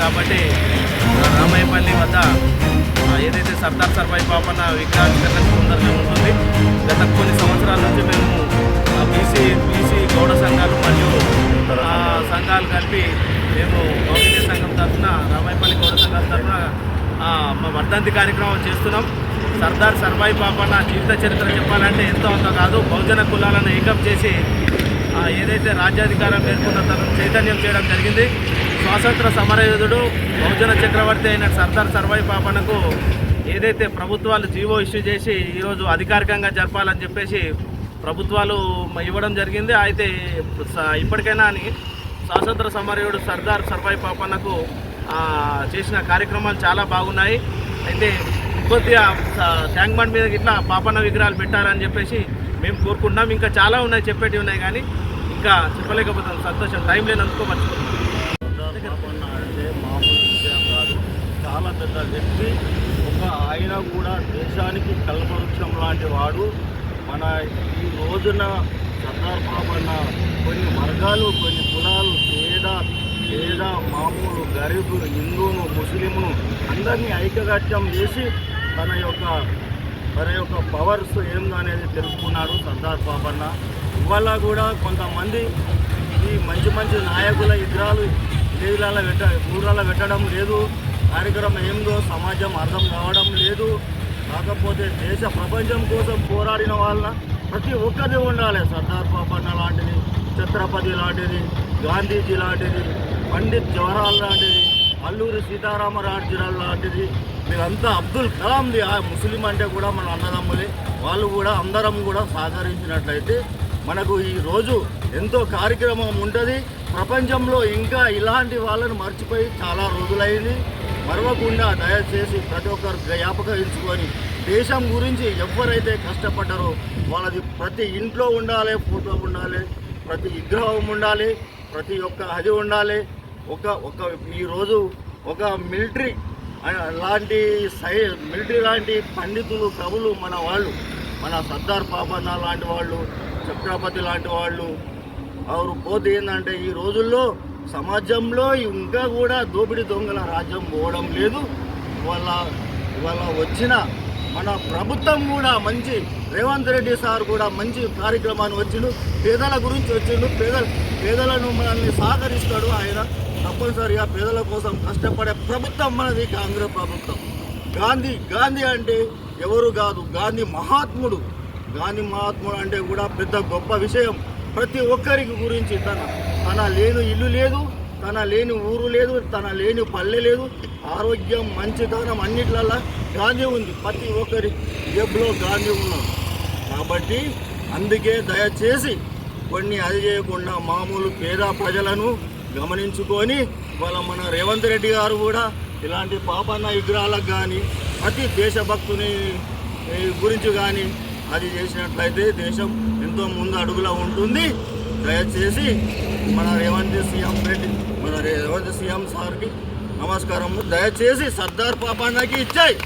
కాబట్టి రామయ్యపల్లి వద్ద ఏదైతే సర్దార్ సర్వాయి పాపన్న విగ్రహావిష్కరణ సందర్భంగా ఉంటుంది. గత కొన్ని సంవత్సరాల నుంచి మేము బీసీ గౌడ సంఘాలు మరియు సంఘాలు కలిపి మేము గౌడీయ సంఘం తరఫున రామాయపల్లి గౌడ సంఘాల తరఫున మా వర్ధంతి కార్యక్రమం చేస్తున్నాం. సర్దార్ సర్వాయి పాపన్న జీవిత చరిత్ర చెప్పాలంటే ఎంతో అంత కాదు. బహుజన కులాలను ఏకం చేసి ఏదైతే రాజ్యాధికారం పేర్కొన్న తనను చైతన్యం చేయడం జరిగింది. స్వాతంత్ర సమరయోధుడు బహుజన చక్రవర్తి అయిన సర్దార్ సర్వాయి పాపన్నకు ఏదైతే ప్రభుత్వాలు జీవో ఇష్యూ చేసి ఈరోజు అధికారికంగా జరపాలని చెప్పేసి ప్రభుత్వాలు ఇవ్వడం జరిగింది. అయితే ఇప్పటికైనా అని స్వాతంత్ర సమరయోధుడు సర్దార్ సర్వాయి పాపన్నకు చేసిన కార్యక్రమాలు చాలా బాగున్నాయి. అయితే కొద్దిగా ట్యాంక్ బండ్ మీద ఇట్లా పాపన్న విగ్రహాలు పెట్టాలని చెప్పేసి మేము కోరుకుంటున్నాం. ఇంకా చాలా ఉన్నాయి, చెప్పేటివి ఉన్నాయి, కానీ ఇంకా చెప్పలేకపోతాం. సంతోషం, టైం లేనందుకు మర్చిపోతున్నాం. పాపన్న అంటే మామూలు విషయం కాదు, చాలా పెద్ద వ్యక్తి. ఆయన కూడా దేశానికి కల్పవృక్షం లాంటి వాడు. మన ఈ రోజున సర్దార్ పాపన్న కొన్ని వర్గాలు, కొన్ని కులాలు, పేద మామూలు గరీబు, హిందూను, ముస్లింను అందరినీ ఐకగత్యం చేసి తన యొక్క పవర్స్ ఏందో అనేది తెలుసుకున్నాడు సర్దార్ పాపన్న. ఇవాళ కూడా కొంతమంది ఈ మంచి నాయకుల విగ్రహాలు ఊళ్ళలో పెట్టడం లేదు. కార్యక్రమం ఏందో సమాజం అర్థం కావడం లేదు. కాకపోతే ప్రపంచం కోసం పోరాడిన వాళ్ళ ప్రతి ఒక్కరిది ఉండాలి. సర్దార్ పాపన్న లాంటిది, ఛత్రపతి లాంటిది, గాంధీజీ లాంటిది, పండిత్ జవహర్లాల్ లాంటిది, అల్లూరి సీతారామరాజు లాంటిది, మీరంతా అబ్దుల్ కలాంది. ఆ ముస్లిం అంటే కూడా మన అన్నదమ్ములే. వాళ్ళు కూడా అందరం కూడా సహకరించినట్లయితే మనకు ఈరోజు ఎంతో కార్యక్రమం ఉంటుంది. ప్రపంచంలో ఇంకా ఇలాంటి వాళ్ళని మర్చిపోయి చాలా రోజులైంది. మరవకుండా దయచేసి ప్రతి ఒక్కరు జ్ఞాపకించుకొని దేశం గురించి ఎవరైతే కష్టపడ్డారో వాళ్ళది ప్రతి ఇంట్లో ఉండాలి, ఫోటో ఉండాలి, ప్రతి విగ్రహం ఉండాలి, ప్రతి ఒక్క అది ఉండాలి. ఈరోజు ఒక మిలిటరీ లాంటి పండితులు, కవులు మన సర్దార్ పాపన్న లాంటి వాళ్ళు, ఛత్రపతి లాంటి వాళ్ళు ఎవరు పోతే ఏంటంటే ఈ రోజుల్లో సమాజంలో ఇంకా కూడా దోపిడీ దొంగల రాజ్యం పోవడం లేదు. ఇవాళ వచ్చిన మన ప్రభుత్వం కూడా మంచి రేవంత్ రెడ్డి సార్ కూడా మంచి కార్యక్రమాన్ని వచ్చిండు. పేదల గురించి వచ్చిండు. పేదలను మనల్ని సహకరిస్తాడు ఆయన. తప్పనిసరిగా పేదల కోసం కష్టపడే ప్రభుత్వం మనది కాంగ్రెస్ ప్రభుత్వం. గాంధీ అంటే ఎవరు కాదు, గాంధీ మహాత్ముడు అంటే కూడా పెద్ద గొప్ప విషయం. ప్రతి ఒక్కరికి గురించి తన లేని ఇల్లు లేదు, తన లేని ఊరు లేదు, తన లేని పల్లె లేదు. ఆరోగ్యం, మంచితనం అన్నిట్లల్లో గాంధీ ఉంది. ప్రతి ఒక్కరి జబ్బులో గాంధీ ఉన్నాడు. కాబట్టి అందుకే దయచేసి కొన్ని అది చేయకుండా మామూలు పేద ప్రజలను గమనించుకొని మన రేవంత్ రెడ్డి గారు కూడా ఇలాంటి పాపన్న విగ్రహాలకు కానీ ప్రతి దేశభక్తుని గురించి కానీ అది చేసినట్లయితే దేశం ఎంతో ముందు అడుగులో ఉంటుంది. దయచేసి మన రేవంత్ సీఎం సార్కి నమస్కారము. దయచేసి సర్దార్ పాపన్నకి ఇచ్చాయి.